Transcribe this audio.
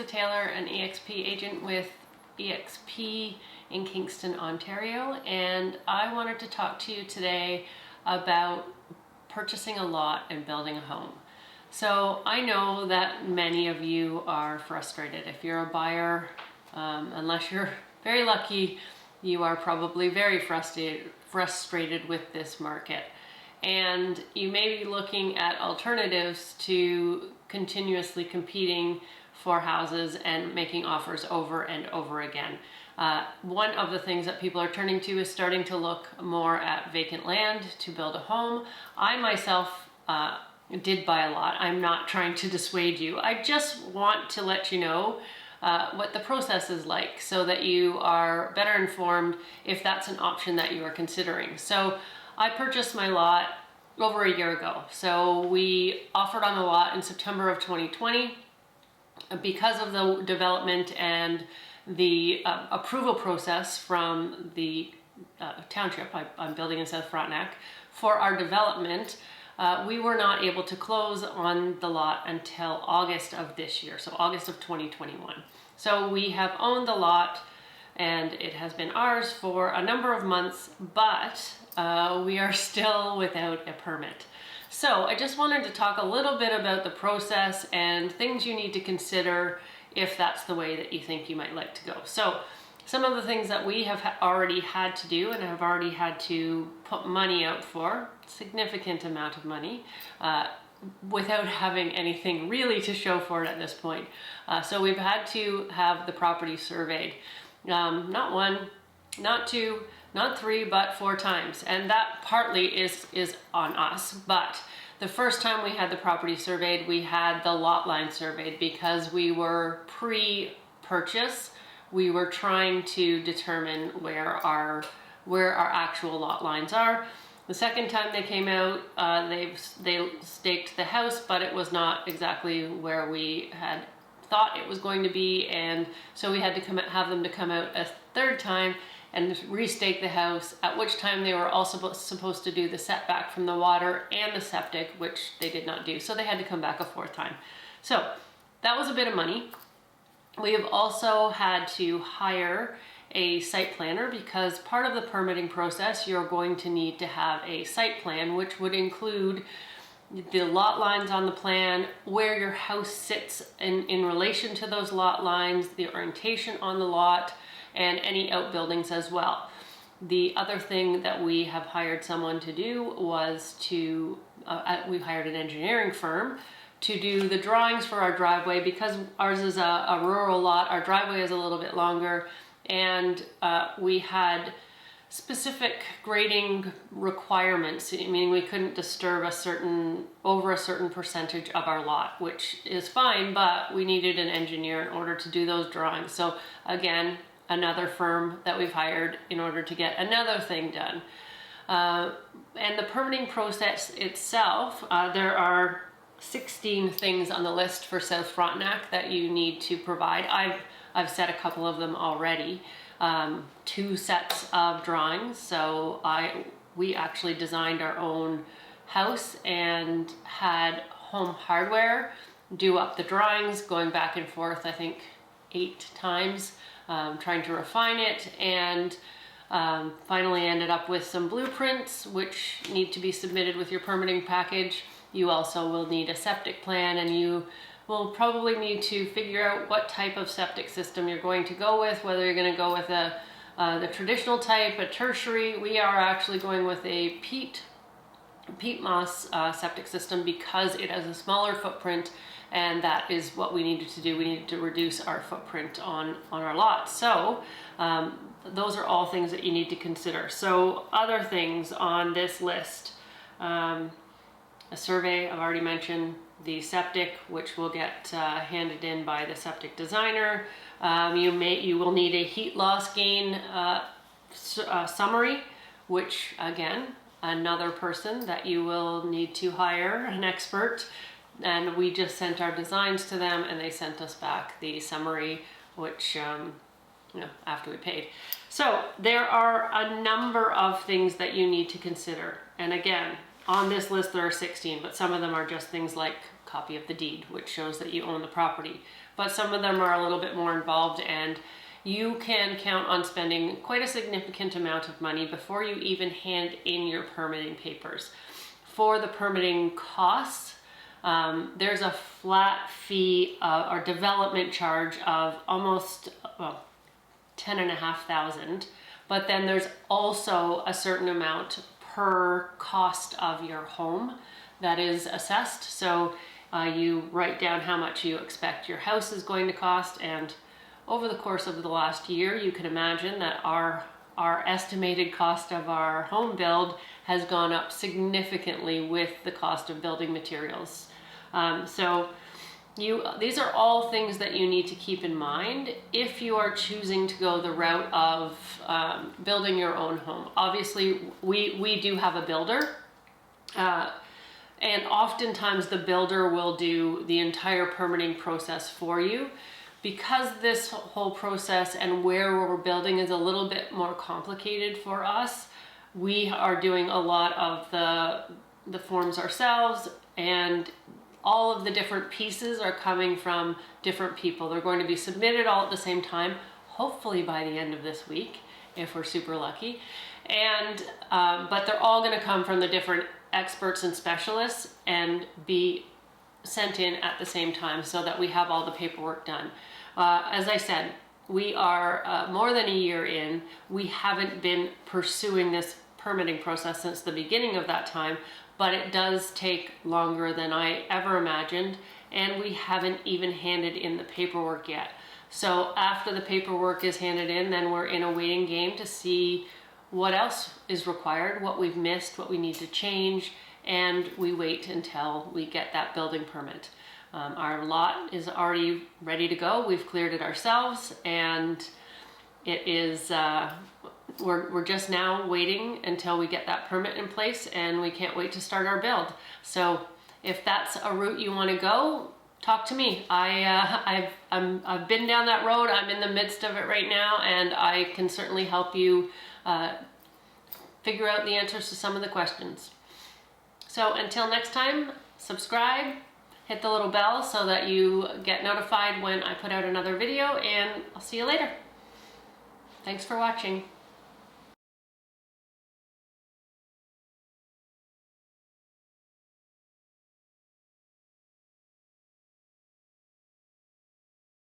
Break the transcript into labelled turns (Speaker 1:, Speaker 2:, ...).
Speaker 1: Taylor, an EXP agent with EXP in Kingston, Ontario, and I wanted to talk to you today about purchasing a lot and building a home. So I know that many of you are frustrated. If you're a buyer, unless you're very lucky, you are probably very frustrated with this market. And you may be looking at alternatives to continuously competing for houses and making offers over and over again. One of the things that people are turning to is starting to look more at vacant land to build a home. I myself did buy a lot. I'm not trying to dissuade you. I just want to let you know what the process is like so that you are better informed if that's an option that you are considering. So I purchased my lot over a year ago. So we offered on the lot in September of 2020. Because of the development and the approval process from the township, I'm building in South Frontenac, for our development, we were not able to close on the lot until August of this year, so August of 2021. So we have owned the lot and it has been ours for a number of months, but we are still without a permit. So I just wanted to talk a little bit about the process and things you need to consider if that's the way that you think you might like to go. So some of the things that we have already had to do and have already had to put money out for, significant amount of money, without having anything really to show for it at this point. So we've had to have the property surveyed. Not one, not two, not three, but 4 times. And that partly is on us. But the first time we had the property surveyed, we had the lot line surveyed because we were pre-purchase. We were trying to determine where our actual lot lines are. The second time they came out, they staked the house, but it was not exactly where we had thought it was going to be, and so we had to have them to come out a third time and restake the house, at which time they were also supposed to do the setback from the water and the septic, which they did not do. So they had to come back a 4th time. So that was a bit of money. We have also had to hire a site planner because part of the permitting process, you're going to need to have a site plan, which would include the lot lines on the plan, where your house sits in relation to those lot lines, the orientation on the lot, and any outbuildings as well. The other thing that we have hired someone to do was we hired an engineering firm to do the drawings for our driveway. Because ours is a rural lot, our driveway is a little bit longer, and we had specific grading requirements, meaning we couldn't disturb over a certain percentage of our lot, which is fine, but we needed an engineer in order to do those drawings. So again, another firm that we've hired in order to get another thing done. And the permitting process itself, there are 16 things on the list for South Frontenac that you need to provide. I've set a couple of them already. 2 sets of drawings. So we actually designed our own house and had Home Hardware do up the drawings, going back and forth, I think 8 times, trying to refine it, and finally ended up with some blueprints which need to be submitted with your permitting package. You also will need a septic plan, and you will probably need to figure out what type of septic system you're going to go with, whether you're going to go with the traditional type, a tertiary. We are actually going with a peat moss septic system because it has a smaller footprint, and that is what we needed to do. We needed to reduce our footprint on our lot. So those are all things that you need to consider. So other things on this list, a survey, I've already mentioned, the septic, which will get handed in by the septic designer. You will need a heat loss gain summary, which again, another person that you will need to hire, an expert. And we just sent our designs to them and they sent us back the summary, which after we paid. So there are a number of things that you need to consider. And again, on this list there are 16, but some of them are just things like copy of the deed, which shows that you own the property. but some of them are a little bit more involved, and you can count on spending quite a significant amount of money before you even hand in your permitting papers. For the permitting costs, there's a flat fee or development charge of almost, well, 10,500, but then there's also a certain amount per cost of your home that is assessed. So you write down how much you expect your house is going to cost, and over the course of the last year, you can imagine that our estimated cost of our home build has gone up significantly with the cost of building materials. These are all things that you need to keep in mind if you are choosing to go the route of building your own home. Obviously, we do have a builder, and oftentimes the builder will do the entire permitting process for you. Because this whole process and where we're building is a little bit more complicated for us, we are doing a lot of the forms ourselves, and all of the different pieces are coming from different people. They're going to be submitted all at the same time, hopefully by the end of this week, if we're super lucky. And but they're all going to come from the different experts and specialists and be sent in at the same time so that we have all the paperwork done. As I said, we are more than a year in. We haven't been pursuing this permitting process since the beginning of that time, but it does take longer than I ever imagined, and we haven't even handed in the paperwork yet. So after the paperwork is handed in, then we're in a waiting game to see what else is required, what we've missed, what we need to change, and we wait until we get that building permit. Our lot is already ready to go. We've cleared it ourselves, and it is, we're just now waiting until we get that permit in place, and we can't wait to start our build. So if that's a route you want to go, talk to me. I've been down that road. I'm in the midst of it right now, and I can certainly help you figure out the answers to some of the questions. So until next time, subscribe, hit the little bell so that you get notified when I put out another video, and I'll see you later. Thanks for watching.